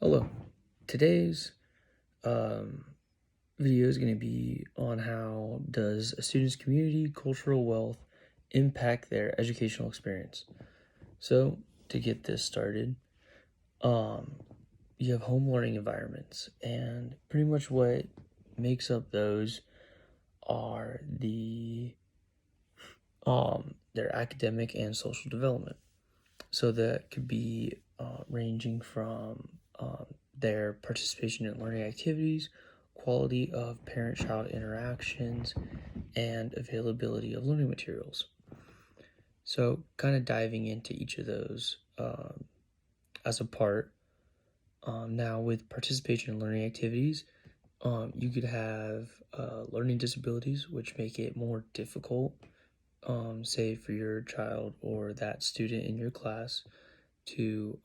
Hello. Today's um, video is going to be on how does a student's community cultural wealth impact their educational experience. So to get this started, you have home learning environments, and pretty much what makes up those are their academic and social development. So that could be ranging from their participation in learning activities, quality of parent-child interactions, and availability of learning materials. So kind of diving into each of those as a part. Now with participation in learning activities, you could have learning disabilities, which make it more difficult, say for your child or that student in your class to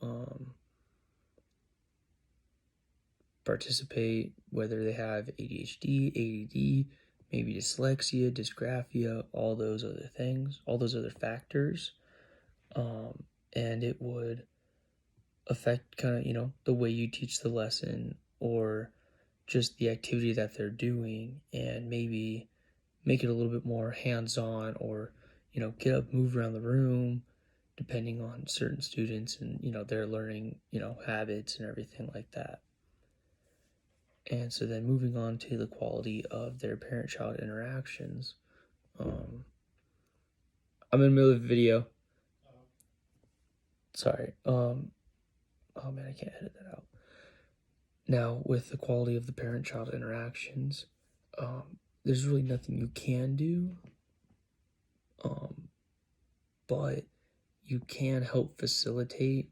participate, whether they have ADHD, ADD, maybe dyslexia, dysgraphia, all those other things, all those other factors. And it would affect kind of, the way you teach the lesson or just the activity that they're doing, and maybe make it a little bit more hands-on, or, get up, move around the room, depending on certain students and, their learning, habits and everything like that. And so then moving on to the quality of their parent-child interactions. I'm in the middle of a video. Sorry. Oh man, I can't edit that out. Now, with the quality of the parent-child interactions, there's really nothing you can do, but you can help facilitate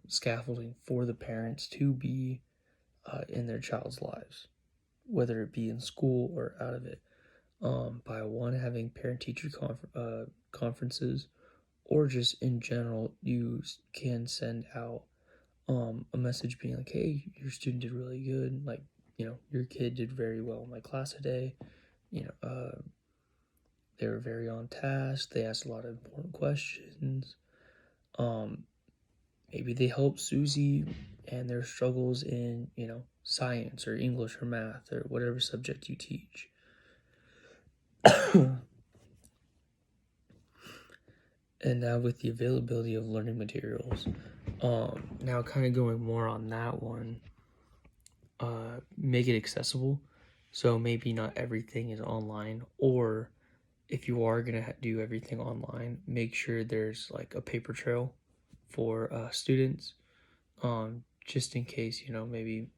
scaffolding for the parents to be in their child's lives, whether it be in school or out of it, by having parent-teacher conferences, or just in general, you can send out a message being like, hey, your student did really good, like, your kid did very well in my class today, they were very on task, they asked a lot of important questions, maybe they helped Susie and their struggles in, science or English or math or whatever subject you teach. And now with the availability of learning materials, now kind of going more on that one, make it accessible. So maybe not everything is online, or if you are going to do everything online, make sure there's like a paper trail for students, just in case, maybe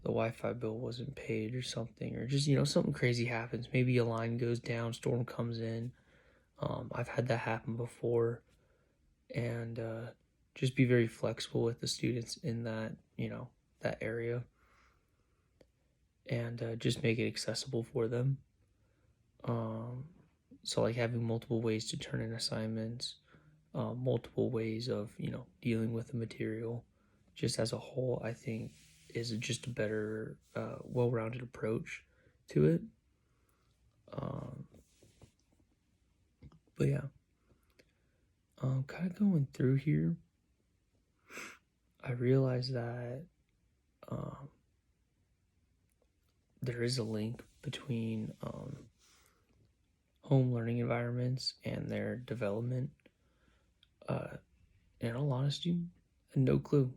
the Wi-Fi bill wasn't paid or something, or just, something crazy happens. Maybe a line goes down, storm comes in. I've had that happen before, and just be very flexible with the students in that, that area, and just make it accessible for them. So like having multiple ways to turn in assignments, multiple ways of, dealing with the material, just as a whole, I think is just a better, well-rounded approach to it. But yeah, kind of going through here, I realized that there is a link between home learning environments and their development. In all honesty, no clue.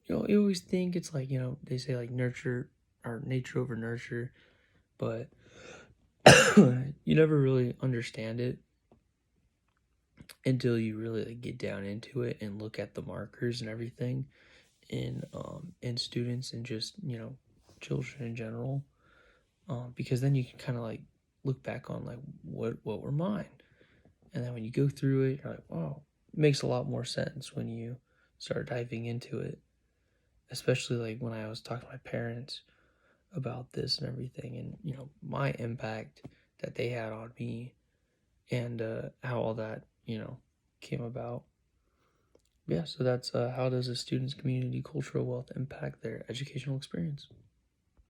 You always think it's like, they say like nurture or nature over nurture, but you never really understand it until you really like get down into it and look at the markers and everything in students and just, children in general, because then you can kind of like look back on like what were mine, and then when you go through it, you're like, wow, it makes a lot more sense when you start diving into it, especially like when I was talking to my parents about this and everything, and my impact that they had on me, and how all that came about. Yeah, so that's how does a student's community cultural wealth impact their educational experience.